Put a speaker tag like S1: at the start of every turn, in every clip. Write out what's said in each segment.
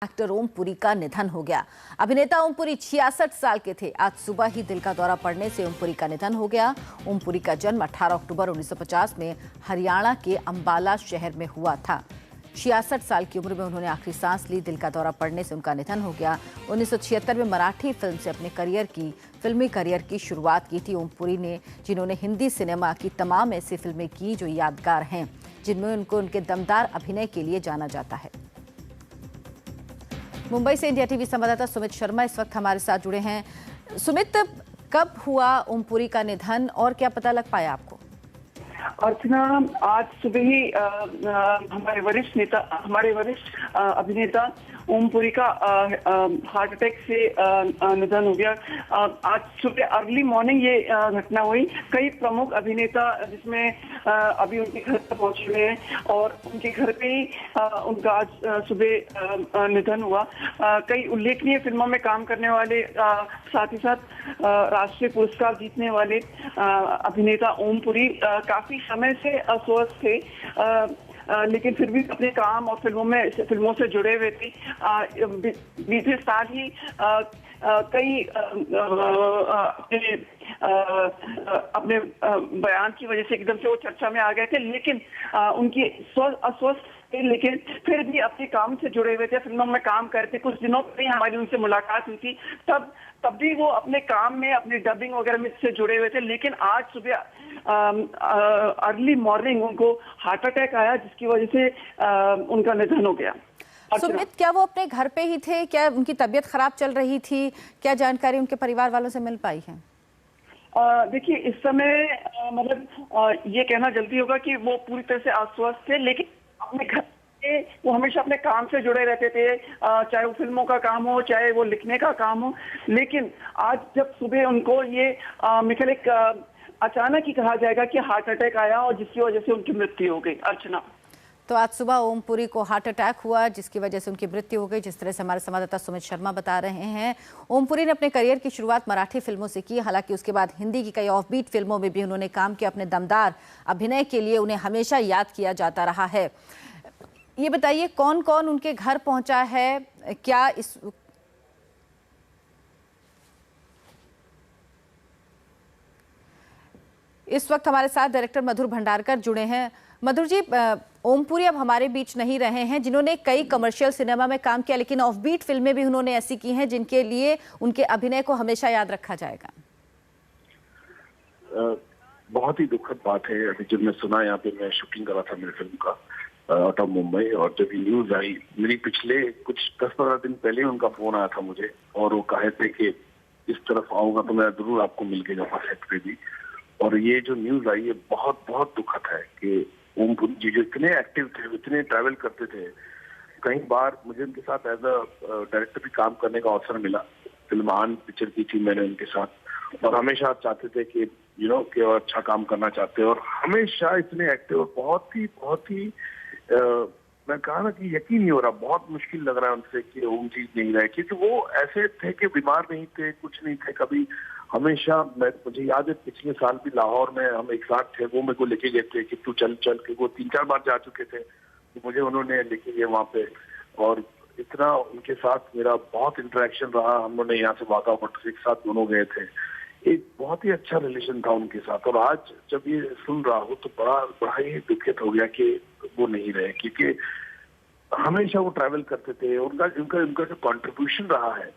S1: Actor Om Puri का निधन हो गया। अभिनेता ओम पुरी 66 साल के थे। आज सुबह ही दिल का दौरा पड़ने से ओम पुरी का निधन हो गया। ओम पुरी का जन्म 18 अक्टूबर 1950 में हरियाणा के अंबाला शहर में हुआ था। 66 साल की उम्र में उन्होंने आखिरी सांस ली। दिल का दौरा पड़ने से उनका निधन हो गया। 1976 में मराठी फिल्म से अपने फिल्मी करियर की शुरुआत की थी ओम पुरी ने, जिन्होंने हिंदी सिनेमा की तमाम ऐसी फिल्में की जो यादगार हैं, जिनमें उनको उनके दमदार अभिनय के लिए जाना जाता है। मुंबई से इंडिया टीवी संवाददाता सुमित शर्मा इस वक्त हमारे साथ जुड़े हैं। सुमित, कब हुआ ओम पुरी का निधन और क्या पता लग पाया आपको?
S2: अर्चना, आज सुबह ही हमारे वरिष्ठ अभिनेता ओम पुरी का हार्ट अटैक से निधन हो गया। आज सुबह अर्ली मॉर्निंग ये घटना हुई। कई प्रमुख अभिनेता जिसमें अभी उनके घर पर पहुंचे हुए हैं और उनके घर पे ही उनका आज सुबह निधन हुआ। कई उल्लेखनीय फिल्मों में काम करने वाले, साथ ही साथ राष्ट्रीय पुरस्कार जीतने वाले अभिनेता ओम पुरी काफी समय से अस्वस्थ थे, लेकिन फिर भी अपने काम और फिल्मों से जुड़े हुए थे। बीते साल ही कई अपने बयान की वजह से एकदम से वो चर्चा में आ गए थे, लेकिन उनकी अस्वस्थ थे, लेकिन फिर भी अपने काम से जुड़े हुए थे, फिल्मों में काम करते। कुछ दिनों पहले हमारी उनसे मुलाकात हुई थी, तब भी वो अपने काम में, अपनी डबिंग वगैरह में से जुड़े हुए थे, लेकिन आज सुबह अर्ली मॉर्निंग उनको हार्ट अटैक आया, जिसकी वजह से उनका निधन हो गया।
S1: सुमित, क्या वो अपने घर पे ही थे? क्या उनकी तबीयत खराब चल रही थी? क्या जानकारी उनके परिवार वालों से मिल पाई है?
S2: देखिए, इस समय मतलब ये कहना जल्दी होगा कि वो पूरी तरह से अस्वस्थ थे, लेकिन अपने घर पे वो हमेशा अपने काम से जुड़े रहते थे, चाहे वो फिल्मों का काम हो, चाहे वो लिखने का काम हो। लेकिन आज जब सुबह उनको ये मिखल एक अचानक ही कहा जाएगा कि हार्ट अटैक आया और जिसकी वजह से उनकी मृत्यु हो गई। अर्चना,
S1: तो आज सुबह ओम पुरी को हार्ट अटैक हुआ, जिसकी वजह से उनकी मृत्यु हो गई, जिस तरह से हमारे संवाददाता सुमित शर्मा बता रहे हैं। ओम पुरी ने अपने करियर की शुरुआत मराठी फिल्मों से की, हालांकि उसके बाद हिंदी की कई ऑफबीट फिल्मों में भी उन्होंने काम किया। अपने दमदार अभिनय के लिए उन्हें हमेशा याद किया जाता रहा है। ये बताइए, कौन कौन उनके घर पहुंचा है? क्या इस वक्त हमारे साथ डायरेक्टर मधुर भंडारकर जुड़े हैं। मधुर जी, ओम पुरी अब हमारे बीच नहीं रहे हैं, जिन्होंने कई कमर्शियल सिनेमा में काम किया, लेकिन ऑफबीट फिल्में भी उन्होंने ऐसी की हैं जिनके लिए उनके अभिनय को हमेशा याद रखा जाएगा।
S3: बहुत ही दुखद बात है। अभी जब मैं सुना, यहाँ पे मैं शूटिंग कर रहा था मेरी फिल्म का आउट ऑफ मुंबई, और जब ये न्यूज आई, मेरी पिछले कुछ 10-15 दिन पहले उनका फोन आया था मुझे, और वो कहे थे कि इस तरफ आऊंगा तो मैं जरूर आपको मिल के जाऊंगा सेट पे भी। और ये जो न्यूज आई, ये बहुत बहुत दुखद है कि ओम पुरी जी जो इतने एक्टिव थे, इतने ट्रैवल करते थे। कई बार मुझे उनके साथ एज अ डायरेक्टर भी काम करने का अवसर मिला। फिल्म आन पिक्चर की थी मैंने उनके साथ, और हमेशा चाहते थे कि कि और अच्छा काम करना चाहते हैं, और हमेशा इतने एक्टिव और बहुत ही मैं कहा ना कि यकीन नहीं हो रहा, बहुत मुश्किल लग रहा है उनसे कि ओम जी नहीं रहे, क्योंकि वो ऐसे थे कि बीमार नहीं थे, कुछ नहीं थे कभी। हमेशा मुझे याद है पिछले साल भी लाहौर में हम एक साथ थे, वो मेरे को लेके गए थे कि तू चल के। वो 3-4 बार जा चुके थे, तो मुझे उन्होंने लेके गए वहाँ पे, और इतना उनके साथ मेरा बहुत इंटरेक्शन रहा। हम लोगों ने यहाँ से वाघा बॉर्डर एक साथ दोनों गए थे। एक बहुत ही अच्छा रिलेशन था उनके साथ। और आज जब ये सुन रहा हूँ तो बड़ा ही दुखित हो गया कि वो नहीं रहे, क्योंकि हमेशा वो ट्रैवल करते थे। उनका जो कंट्रीब्यूशन रहा है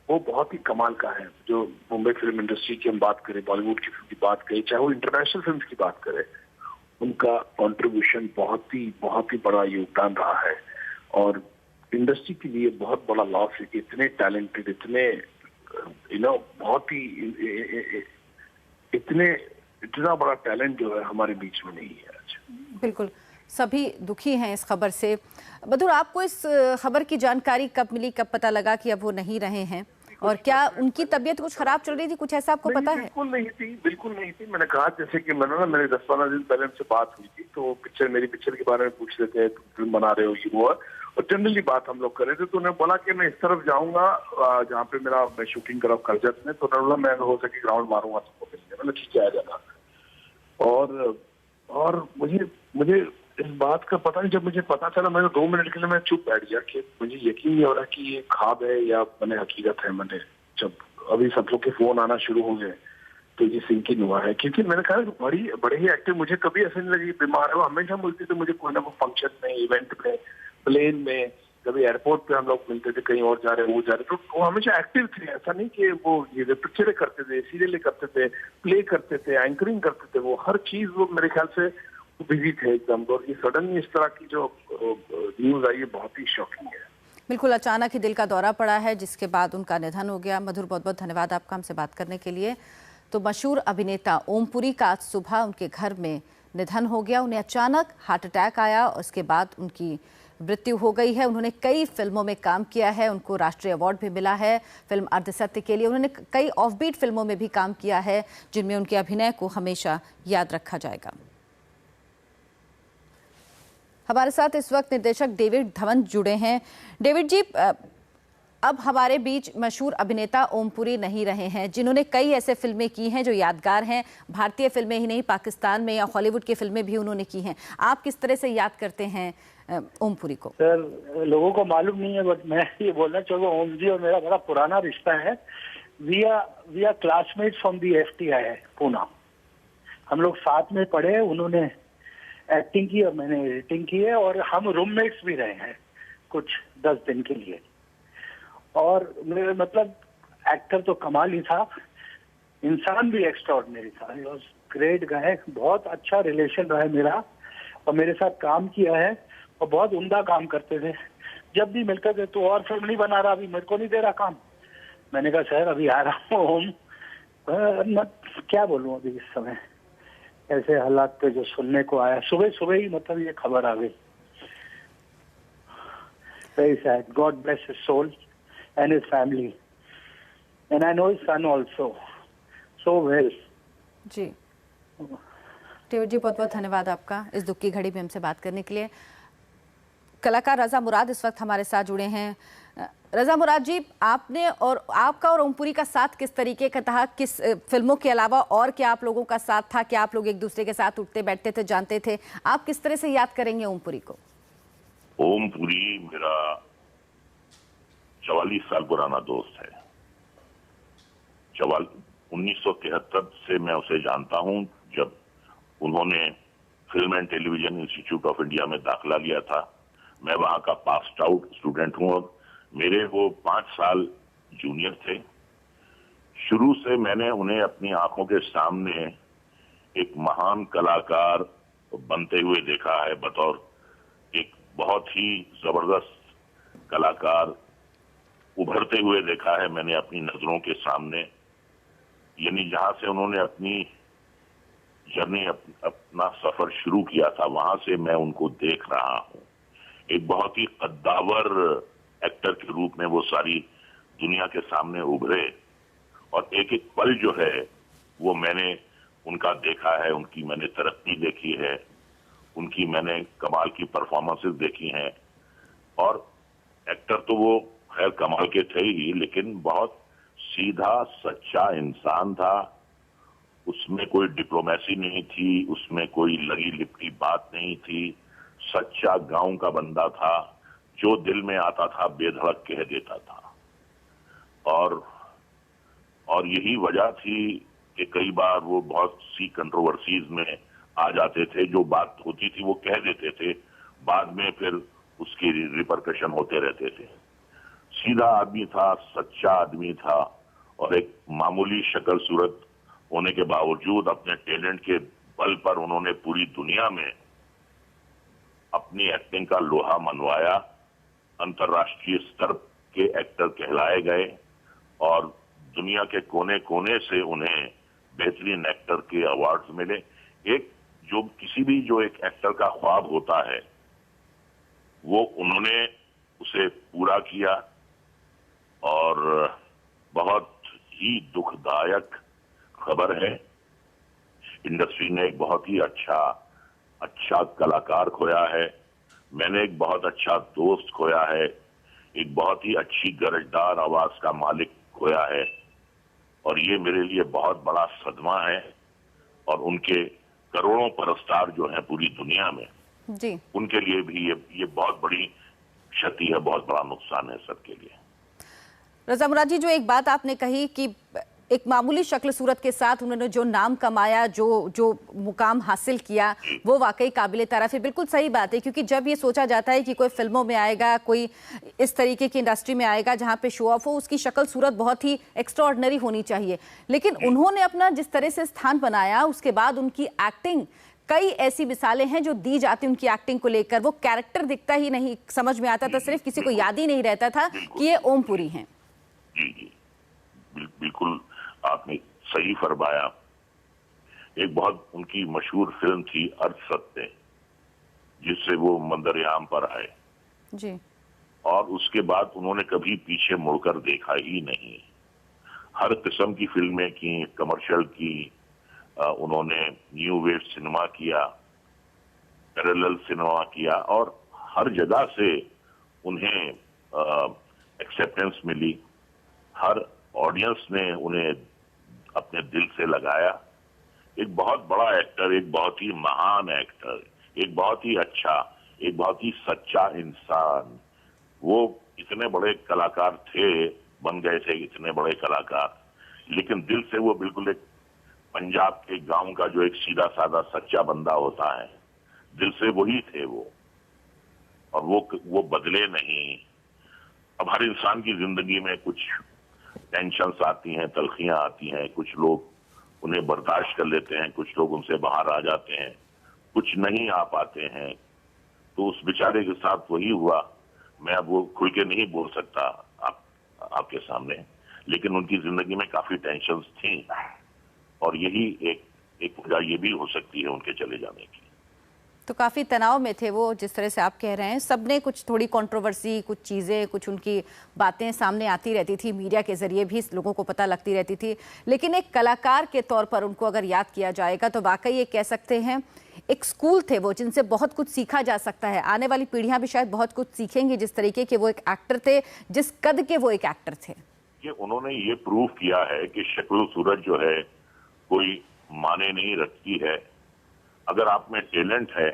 S3: वो बहुत ही कमाल का है। जो मुंबई फिल्म इंडस्ट्री की हम बात करें, बॉलीवुड की फिल्म की बात करें, चाहे वो इंटरनेशनल फिल्म की बात करें, उनका कंट्रीब्यूशन बहुत ही बड़ा योगदान रहा है। और इंडस्ट्री के लिए बहुत बड़ा लॉस है कि इतने टैलेंटेड, इतने बहुत ही इतना बड़ा टैलेंट जो है हमारे बीच में नहीं है आज।
S1: बिल्कुल, सभी दुखी हैं इस खबर से। मधुर, आपको इस खबर की जानकारी कब मिली, कब पता लगा कि अब वो नहीं रहे हैं, और क्या उनकी तबीयत कुछ खराब चल रही थी, कुछ ऐसा आपको पता है?
S3: बिल्कुल नहीं थी। मैंने कहा, जैसे कि मेरे 10-15 दिन पहले उनसे बात हुई थी, तो मेरी पिक्चर के बारे में पूछ रहे थे, फिल्म बना रहे हो, ये वो, और जनरली बात हम लोग कर रहे थे। तो उन्होंने बोला कि मैं इस तरफ जाऊंगा जहाँ पे मैं शूटिंग कर रहा हूँ करजत में, तो उन्होंने बोला मैं हो सके ग्राउंड मारूंगा सबको मिलने। मतलब ठीक है, आ जाना। और मुझे इस बात का पता नहीं, जब मुझे पता चला मैंने 2 मिनट के लिए मैं चुप बैठ गया कि मुझे यकीन नहीं हो रहा कि ये ख्वाब है या मैंने हकीकत है। मैंने जब अभी सब लोग के फोन आना शुरू हो गए तो ये सिंकिंग हुआ है, क्योंकि मैंने कहा बड़े ही एक्टिव, मुझे कभी ऐसे नहीं लगी बीमार है। वो हमेशा मिलती थी मुझे कोई ना कोई फंक्शन में, इवेंट में, प्लेन में, कभी एयरपोर्ट पे हम लोग मिलते थे, कहीं और जा रहे वो जा रहे, तो वो हमेशा एक्टिव थे। ऐसा नहीं कि वो ये पिक्चरें करते थे, सीरियल करते थे, प्ले करते थे, एंकरिंग करते थे, वो हर चीज वो मेरे ख्याल से बिजी थे एकदम। और ये सडनली इस तरह की जो न्यूज आई है बहुत ही शॉकिंग है।
S1: बिल्कुल अचानक ही दिल का दौरा पड़ा है, जिसके बाद उनका निधन हो गया। मधुर, बहुत बहुत धन्यवाद आपका हमसे बात करने के लिए। तो मशहूर अभिनेता ओम पुरी का आज सुबह उनके घर में निधन हो गया। उन्हें अचानक हार्ट अटैक आया, उसके बाद उनकी मृत्यु हो गई है। उन्होंने कई फिल्मों में काम किया है, उनको राष्ट्रीय अवार्ड भी मिला है फिल्म अर्धसत्य के लिए। उन्होंने कई ऑफबीट फिल्मों में भी काम किया है, जिनमें उनके अभिनय को हमेशा याद रखा जाएगा। हमारे साथ इस वक्त निर्देशक डेविड धवन जुड़े हैं। डेविड जी, अब हमारे बीच मशहूर अभिनेता ओम पुरी नहीं रहे हैं, जिन्होंने कई ऐसे फिल्में की हैं जो यादगार हैं। भारतीय फिल्में ही नहीं, पाकिस्तान में या हॉलीवुड की फिल्में भी उन्होंने की हैं। आप किस तरह से याद करते हैं ओम पुरी को?
S4: सर, लोगों को मालूम नहीं है, बट मैं ये बोलना चाहूँगा, ओम जी और मेरा बड़ा पुराना रिश्ता है। We are classmates from the FTI है पूना। हम लोग साथ में पढ़े, उन्होंने एक्टिंग की और मैंने एडिटिंग की है, और हम रूममेट्स भी रहे हैं कुछ 10 दिन के लिए। और मेरे मतलब एक्टर तो कमाल ही था, इंसान भी एक्स्ट्राऑर्डिनरी था। He was great guy. बहुत अच्छा रिलेशन रहा है मेरा, और मेरे साथ काम किया है और बहुत उम्दा काम करते थे। जब भी मिलते थे तो और फिल्म नहीं बना रहा, अभी मेरे को नहीं दे रहा काम। मैंने कहा सर अभी आ रहा हूँ। मैं क्या बोलूँ अभी इस समय ऐसे हालात पे जो सुनने को आया, सुबह सुबह ही मतलब ये खबर आ गई। Very sad. God bless his soul and his family, and I know his son also so well.
S1: Ji David जी, बहुत बहुत धन्यवाद आपका इस दुख की घड़ी में हमसे बात करने के लिए। कलाकार रजा मुराद इस वक्त हमारे साथ जुड़े हैं। रजा मुराद जी, आपने और आपका और ओम पुरी का साथ किस तरीके का था? किस फिल्मों के अलावा और क्या आप लोगों का साथ था? क्या आप लोग एक दूसरे के साथ उठते बैठते थे, जानते थे? आप किस तरह से याद करेंगे ओम पुरी को?
S5: ओम पुरी मेरा 44 साल पुराना दोस्त है। 1973 से मैं उसे जानता हूं, जब उन्होंने film and television institute of India में दाखिला लिया था। मैं वहां का पास्ड आउट स्टूडेंट हूं और मेरे वो 5 साल जूनियर थे। शुरू से मैंने उन्हें अपनी आंखों के सामने एक महान कलाकार बनते हुए देखा है, बतौर एक बहुत ही जबरदस्त कलाकार उभरते हुए देखा है मैंने अपनी नजरों के सामने। यानी जहां से उन्होंने अपनी जर्नी, अपना सफर शुरू किया था, वहां से मैं उनको देख रहा हूं। एक बहुत ही कद्दावर एक्टर के रूप में वो सारी दुनिया के सामने उभरे, और एक एक पल जो है वो मैंने उनका देखा है, उनकी मैंने तरक्की देखी है, उनकी मैंने कमाल की परफॉर्मेंसेस देखी हैं। और एक्टर तो वो खैर कमाल के थे ही, लेकिन बहुत सीधा सच्चा इंसान था। उसमें कोई डिप्लोमेसी नहीं थी, उसमें कोई लगी लिपटी बात नहीं थी। सच्चा गांव का बंदा था, जो दिल में आता था बेधड़क कह देता था। और यही वजह थी कि कई बार वो बहुत सी कंट्रोवर्सीज में आ जाते थे। जो बात होती थी वो कह देते थे, बाद में फिर उसकी रिपरकशन होते रहते थे। सीधा आदमी था, सच्चा आदमी था, और एक मामूली शक्ल सूरत होने के बावजूद अपने टैलेंट के बल पर उन्होंने पूरी दुनिया में अपनी एक्टिंग का लोहा मनवाया। अंतर्राष्ट्रीय स्तर के एक्टर कहलाए गए, और दुनिया के कोने कोने से उन्हें बेहतरीन एक्टर के अवार्ड्स मिले। एक जो एक एक्टर का ख्वाब होता है, वो उन्होंने उसे पूरा किया। और बहुत ही दुखदायक खबर है, इंडस्ट्री ने एक बहुत ही अच्छा कलाकार खोया है। मैंने एक बहुत अच्छा दोस्त खोया है, एक बहुत ही अच्छी गरजदार आवाज का मालिक खोया है, और ये मेरे लिए बहुत बड़ा सदमा है। और उनके करोड़ों परस्तार जो हैं पूरी दुनिया में,
S1: जी।
S5: उनके लिए भी ये बहुत बड़ी क्षति है, बहुत बड़ा नुकसान है सबके लिए।
S1: रजा मुराद जी, जो एक बात आपने कही कि एक मामूली शक्ल सूरत के साथ उन्होंने जो नाम कमाया, जो मुकाम हासिल किया, वो वाकई काबिले तारीफ है। बिल्कुल सही बात है, क्योंकि जब ये सोचा जाता है कि कोई फिल्मों में आएगा, कोई इस तरीके की इंडस्ट्री में आएगा जहां पे शो ऑफ हो, उसकी शक्ल सूरत बहुत ही एक्स्ट्राऑर्डिनरी होनी चाहिए। लेकिन उन्होंने अपना जिस तरह से स्थान बनाया, उसके बाद उनकी एक्टिंग, कई ऐसी मिसालें हैं जो दी जाती उनकी एक्टिंग को लेकर, वो कैरेक्टर दिखता ही नहीं, समझ में आता था, सिर्फ किसी को याद ही नहीं रहता था कि ये ओम पुरी हैं।
S5: जी जी, बिल्कुल आपने सही फरमाया। एक बहुत उनकी मशहूर फिल्म थी अर्थ सत्य, जिससे वो मंदरयाम पर आए
S1: जी।
S5: और उसके बाद उन्होंने कभी पीछे मुड़कर देखा ही नहीं। हर किस्म की फिल्में की, कमर्शियल की, उन्होंने न्यू वेव सिनेमा किया, पैरेलल सिनेमा किया, और हर जगह से उन्हें एक्सेप्टेंस मिली। हर ऑडियंस ने उन्हें अपने दिल से लगाया। एक बहुत बड़ा एक्टर, एक बहुत ही महान एक्टर, एक बहुत ही अच्छा, एक बहुत ही सच्चा इंसान। वो इतने बड़े कलाकार थे, बन गए थे इतने बड़े कलाकार, लेकिन दिल से वो बिल्कुल एक पंजाब के गांव का जो एक सीधा साधा सच्चा बंदा होता है, दिल से वही थे वो, और वो बदले नहीं। अब हर इंसान की जिंदगी में कुछ टेंशन्स आती हैं, तलखियां आती हैं, कुछ लोग उन्हें बर्दाश्त कर लेते हैं, कुछ लोग उनसे बाहर आ जाते हैं, कुछ नहीं आ पाते हैं। तो उस बेचारे के साथ वही हुआ। मैं अब वो खुल के नहीं बोल सकता आपके सामने, लेकिन उनकी जिंदगी में काफी टेंशन्स थी, और यही एक वजह ये भी हो सकती है उनके चले जाने की।
S1: तो काफ़ी तनाव में थे वो, जिस तरह से आप कह रहे हैं। सबने कुछ थोड़ी कंट्रोवर्सी, कुछ चीज़ें, कुछ उनकी बातें सामने आती रहती थी, मीडिया के जरिए भी लोगों को पता लगती रहती थी। लेकिन एक कलाकार के तौर पर उनको अगर याद किया जाएगा तो वाकई ये कह सकते हैं एक स्कूल थे वो, जिनसे बहुत कुछ सीखा जा सकता है। आने वाली पीढ़ियां भी शायद बहुत कुछ सीखेंगी, जिस तरीके के वो एक एक्टर थे, जिस कद के वो एक एक्टर थे।
S5: ये उन्होंने ये प्रूव किया है कि शक्ल सूरत जो है कोई माने नहीं रखती है। अगर आप में टैलेंट है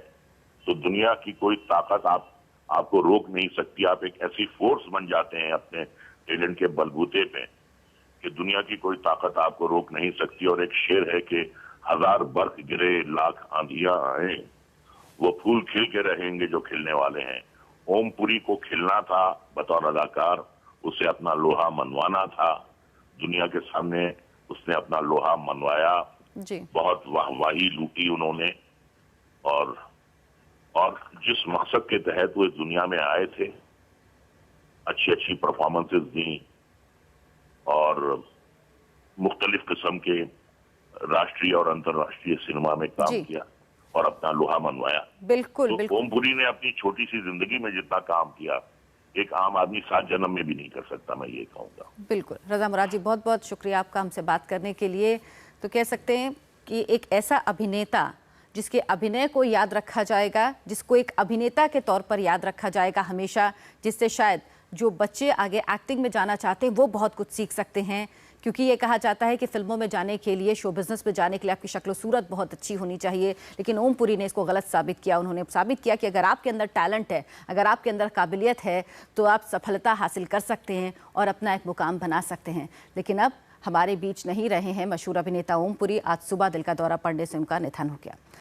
S5: तो दुनिया की कोई ताकत आपको रोक नहीं सकती। आप एक ऐसी फोर्स बन जाते हैं अपने टैलेंट के बलबूते पे कि दुनिया की कोई ताकत आपको रोक नहीं सकती। और एक शेर है कि 1000 बर्फ गिरे, लाख आंधियां आए, वो फूल खिल के रहेंगे जो खिलने वाले हैं। ओम पुरी को खिलना था बतौर अदाकार, उसे अपना लोहा मनवाना था। दुनिया के सामने उसने अपना लोहा मनवाया
S1: जी।
S5: बहुत वाहवाही लूटी उन्होंने, और जिस मकसद के तहत वो इस दुनिया में आए थे, अच्छी अच्छी परफॉर्मेंसेस दी और मुख्तलिफ किस्म के राष्ट्रीय और अंतर्राष्ट्रीय सिनेमा में काम किया और अपना लोहा मनवाया।
S1: बिल्कुल,
S5: तो
S1: बिल्कुल।
S5: ओम पुरी ने अपनी छोटी सी जिंदगी में जितना काम किया, एक आम आदमी 7 जन्म में भी नहीं कर सकता, मैं ये कहूँगा।
S1: बिल्कुल। रजा मुराद जी, बहुत बहुत शुक्रिया आपका हमसे बात करने के लिए। तो कह सकते हैं कि एक ऐसा अभिनेता जिसके अभिनय को याद रखा जाएगा, जिसको एक अभिनेता के तौर पर याद रखा जाएगा हमेशा, जिससे शायद जो बच्चे आगे एक्टिंग में जाना चाहते हैं वो बहुत कुछ सीख सकते हैं। क्योंकि ये कहा जाता है कि फिल्मों में जाने के लिए, शो बिजनेस में जाने के लिए आपकी शक्ल सूरत बहुत अच्छी होनी चाहिए, लेकिन ओम पुरी ने इसको गलत साबित किया। उन्होंने साबित किया कि अगर आपके अंदर टैलेंट है, अगर आपके अंदर काबिलियत है, तो आप सफलता हासिल कर सकते हैं और अपना एक मुकाम बना सकते हैं। लेकिन अब हमारे बीच नहीं रहे हैं मशहूर अभिनेता ओम पुरी। आज सुबह दिल का दौरा पड़ने से उनका निधन हो गया।